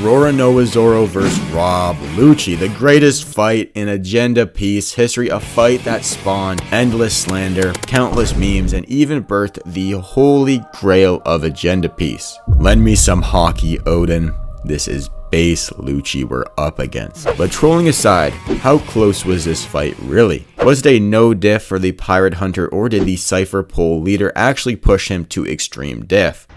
Roronoa Zoro vs. Rob Lucci, the greatest fight in Agenda Piece history, a fight that spawned endless slander, countless memes, and even birthed the holy grail of Agenda Piece. Lend me some hockey, Odin. This is base Lucci we're up against. But trolling aside, how close was this fight really? Was it a no diff for the pirate hunter, or did the Cypher Pole leader actually push him to extreme diff?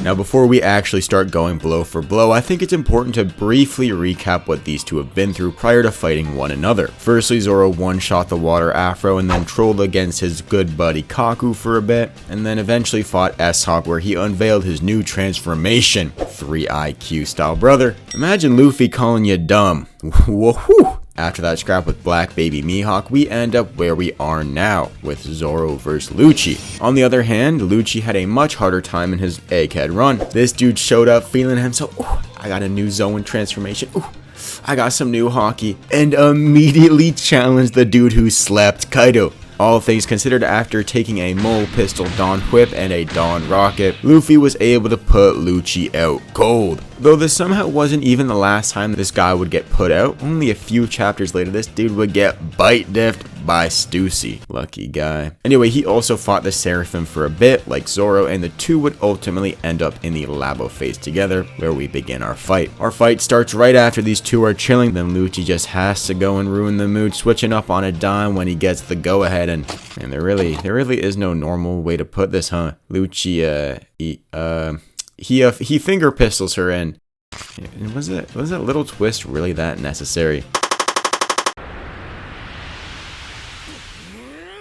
Now, before we actually start going blow for blow, I think it's important to briefly recap what these two have been through prior to fighting one another. Firstly, Zoro one-shot the water afro and then trolled against his good buddy Kaku for a bit, and then eventually fought S-Hawk, where he unveiled his new transformation. 3 IQ style, brother. Imagine Luffy calling you dumb. Woohoo! After that scrap with Black Baby Mihawk, we end up where we are now, with Zoro vs. Lucci. On the other hand, Lucci had a much harder time in his Egghead run. This dude showed up feeling himself, ooh, I got a new Zoan transformation, ooh, I got some new hockey, and immediately challenged the dude who slept, Kaido. All things considered, after taking a Mole Pistol Dawn Whip and a Dawn Rocket, Luffy was able to put Lucci out cold. Though this somehow wasn't even the last time this guy would get put out. Only a few chapters later, this dude would get bite diffed by Stussy. Lucky guy. Anyway, he also fought the Seraphim for a bit, like Zoro, and the two would ultimately end up in the Labo phase together, where we begin our fight. Our fight starts right after these two are chilling, then Lucci just has to go and ruin the mood, switching up on a dime when he gets the go-ahead, and there really is no normal way to put this, huh? Lucci, he finger pistols her, and was that little twist really that necessary?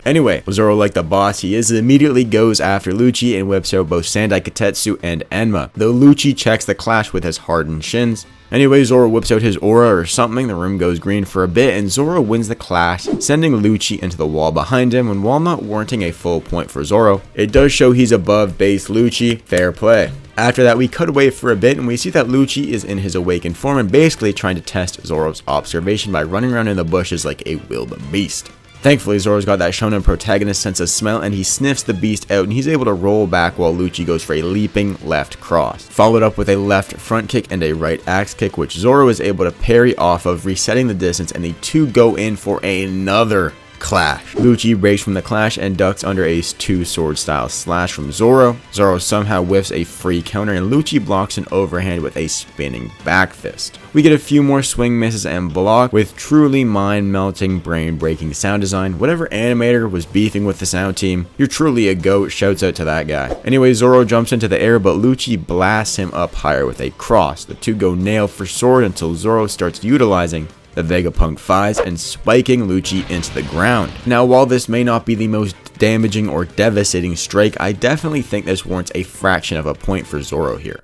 Anyway, Zoro, like the boss he is, immediately goes after Lucci and whips out both Sandai Katetsu and Enma, though Lucci checks the clash with his hardened shins. Anyway, Zoro whips out his aura or something, the room goes green for a bit, and Zoro wins the clash, sending Lucci into the wall behind him, and while not warranting a full point for Zoro, it does show he's above base Lucci. Fair play. After that, we cut away for a bit, and we see that Lucci is in his awakened form and basically trying to test Zoro's observation by running around in the bushes like a wildebeest. Thankfully, Zoro's got that shonen protagonist sense of smell, and he sniffs the beast out, and he's able to roll back while Lucci goes for a leaping left cross, followed up with a left front kick and a right axe kick, which Zoro is able to parry off of, resetting the distance, and the two go in for another clash. Lucci breaks from the clash and ducks under a two-sword style slash from Zoro. Zoro somehow whiffs a free counter, and Lucci blocks an overhand with a spinning back fist. We get a few more swing misses and block with truly mind-melting, brain-breaking sound design. Whatever animator was beefing with the sound team, you're truly a goat, shouts out to that guy. Anyway, Zoro jumps into the air, but Lucci blasts him up higher with a cross. The two go nail for sword until Zoro starts utilizing the Vegapunk Fives and spiking Lucci into the ground. Now, while this may not be the most damaging or devastating strike, I definitely think this warrants a fraction of a point for Zoro here.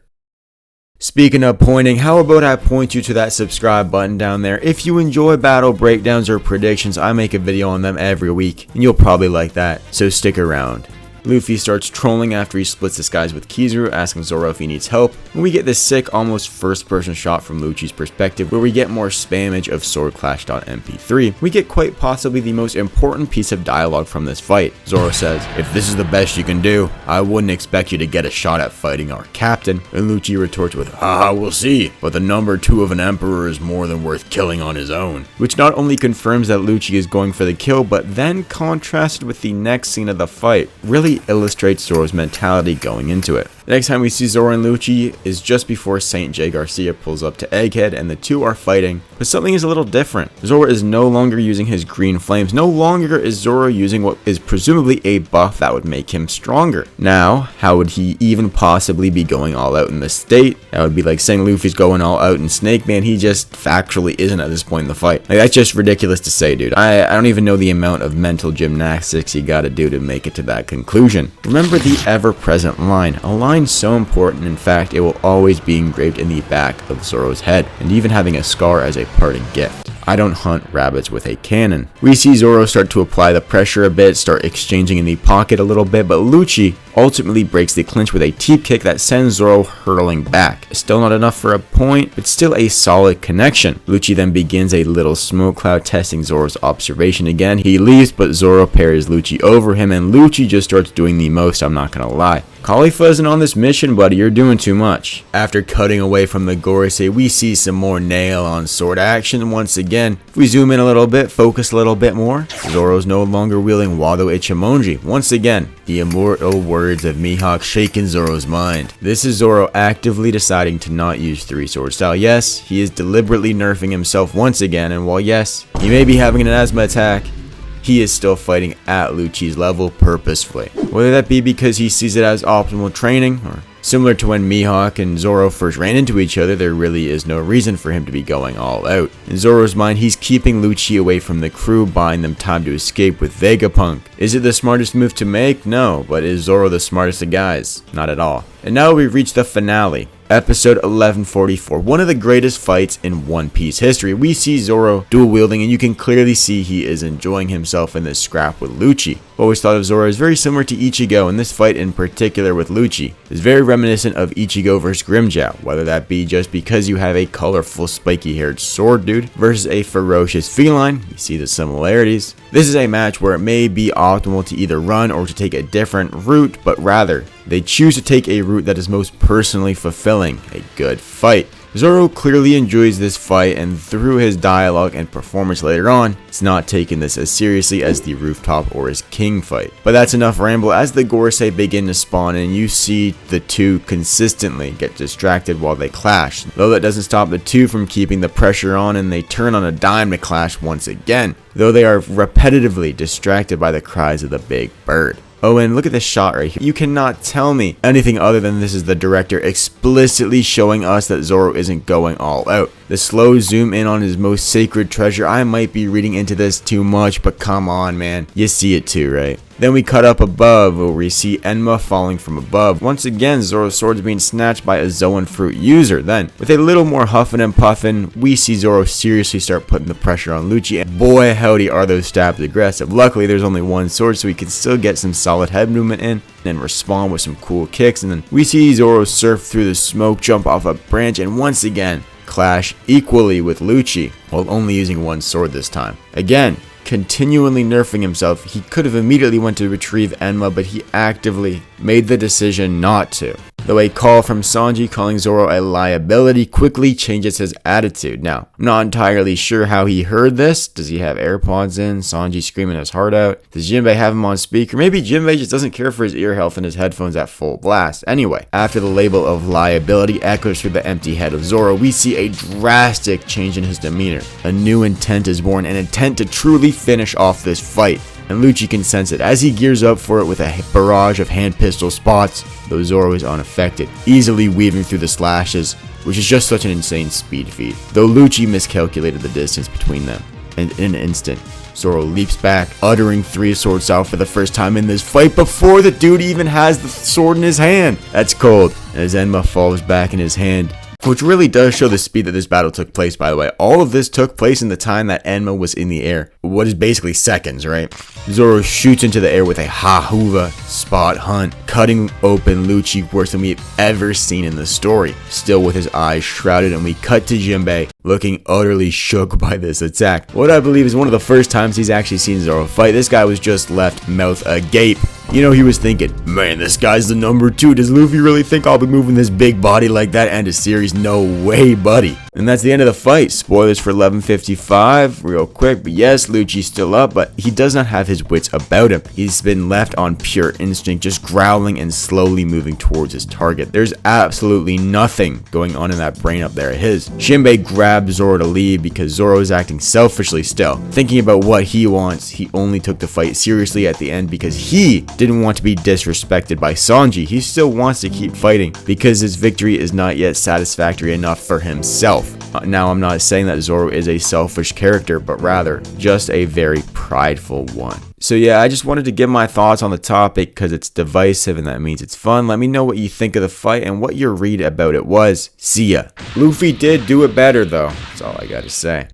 Speaking of pointing, how about I point you to that subscribe button down there? If you enjoy battle breakdowns or predictions, I make a video on them every week, and you'll probably like that, so stick around. Luffy starts trolling after he splits the skies with Kizaru, asking Zoro if he needs help, and we get this sick, almost first-person shot from Lucci's perspective, where we get more spamage of swordclash.mp3. We get quite possibly the most important piece of dialogue from this fight. Zoro says, "If this is the best you can do, I wouldn't expect you to get a shot at fighting our captain," and Lucci retorts with, "Haha, we'll see, but the number 2 of an emperor is more than worth killing on his own," which not only confirms that Lucci is going for the kill, but then contrasted with the next scene of the fight, really illustrates Zoro's mentality going into it. The next time we see Zoro and Lucci is just before Saint J. Garcia pulls up to Egghead, and the two are fighting, but something is a little different. Zoro is no longer using his green flames. No longer is Zoro using what is presumably a buff that would make him stronger. Now, how would he even possibly be going all out in this state? That would be like saying Luffy's going all out in Snake Man. He just factually isn't at this point in the fight. Like, that's just ridiculous to say, dude. I don't even know the amount of mental gymnastics you gotta do to make it to that conclusion. Remember the ever-present line, a line so important, in fact, it will always be engraved in the back of Zoro's head, and even having a scar as a parting gift. I don't hunt rabbits with a cannon. We see Zoro start to apply the pressure a bit, start exchanging in the pocket a little bit, but Lucci ultimately breaks the clinch with a teep kick that sends Zoro hurtling back. Still not enough for a point, but still a solid connection. Lucci then begins a little smoke cloud testing Zoro's observation again. He leaves, but Zoro parries Lucci over him, and Lucci just starts doing the most, I'm not gonna lie. Khalifa isn't on this mission, buddy, you're doing too much. After cutting away from the Gorosei, we see some more nail on sword action once again. If we zoom in a little bit, focus a little bit more, Zoro's no longer wielding Wado Ichimonji. Once again, the immortal words of Mihawk shaking Zoro's mind. This is Zoro actively deciding to not use 3-sword style. Yes, he is deliberately nerfing himself once again, and while yes, he may be having an asthma attack, he is still fighting at Lucci's level purposefully. Whether that be because he sees it as optimal training, or similar to when Mihawk and Zoro first ran into each other, there really is no reason for him to be going all out. In Zoro's mind, he's keeping Lucci away from the crew, buying them time to escape with Vegapunk. Is it the smartest move to make? No, but is Zoro the smartest of guys? Not at all. And now we reach the finale. Episode 1144, one of the greatest fights in One Piece history. We see Zoro dual wielding, and you can clearly see he is enjoying himself in this scrap with Lucci. Always thought of Zoro as very similar to Ichigo, and this fight in particular with Lucci is very reminiscent of Ichigo versus Grimmjow, whether that be just because you have a colorful spiky haired sword dude versus a ferocious feline. You see the similarities. This is a match where it may be optimal to either run or to take a different route, but rather they choose to take a route that is most personally fulfilling, a good fight. Zoro clearly enjoys this fight, and through his dialogue and performance later on, it's not taking this as seriously as the rooftop or his king fight. But that's enough ramble as the Gorosei begin to spawn, and you see the two consistently get distracted while they clash. Though that doesn't stop the two from keeping the pressure on, and they turn on a dime to clash once again, though they are repetitively distracted by the cries of the big bird. Oh, and look at this shot right here. You cannot tell me anything other than this is the director explicitly showing us that Zoro isn't going all out. The slow zoom in on his most sacred treasure. I might be reading into this too much, but come on, man. You see it too, right? Then we cut up above where we see Enma falling from above. Once again, Zoro's sword is being snatched by a Zoan fruit user. Then, with a little more huffing and puffing, we see Zoro seriously start putting the pressure on Lucci. And boy, howdy are those stabs aggressive. Luckily, there's only one sword, so we can still get some solid head movement in and respond with some cool kicks. And then we see Zoro surf through the smoke, jump off a branch, and once again, clash equally with Lucci, while only using one sword this time. Again, continually nerfing himself. He could have immediately went to retrieve Enma, but he actively made the decision not to. Though a call from Sanji calling Zoro a liability quickly changes his attitude. Now, I'm not entirely sure how he heard this. Does he have AirPods in? Sanji screaming his heart out? Does Jinbei have him on speaker? Maybe Jinbei just doesn't care for his ear health and his headphones at full blast. Anyway, after the label of liability echoes through the empty head of Zoro, we see a drastic change in his demeanor. A new intent is born, an intent to truly finish off this fight. And Lucci can sense it as he gears up for it with a barrage of hand pistol spots, though Zoro is unaffected, easily weaving through the slashes, which is just such an insane speed feat, though Lucci miscalculated the distance between them. And in an instant, Zoro leaps back, uttering 3-sword style for the first time in this fight before the dude even has the sword in his hand. That's cold. As Enma falls back in his hand, which really does show the speed that this battle took place, by the way. All of this took place in the time that Enma was in the air. What is basically seconds, right? Zoro shoots into the air with a Hahuva spot hunt, cutting open Lucci worse than we've ever seen in the story. Still with his eyes shrouded, and we cut to Jinbei, looking utterly shook by this attack. What I believe is one of the first times he's actually seen Zoro fight. This guy was just left mouth agape. You know, he was thinking, man, this guy's the number 2. Does Luffy really think I'll be moving this big body like that end a series? No way, buddy. And that's the end of the fight. Spoilers for 11:55 real quick. But yes, Lucci's still up, but he does not have his wits about him. He's been left on pure instinct, just growling and slowly moving towards his target. There's absolutely nothing going on in that brain up there of his. Jinbei grabbed Zoro to leave because Zoro is acting selfishly still, thinking about what he wants. He only took the fight seriously at the end because he didn't want to be disrespected by Sanji. He still wants to keep fighting because his victory is not yet satisfactory enough for himself. Now, I'm not saying that Zoro is a selfish character, but rather just a very prideful one. So yeah, I just wanted to give my thoughts on the topic because it's divisive and that means it's fun. Let me know what you think of the fight and what your read about it was. See ya. Luffy did do it better though. That's all I gotta say.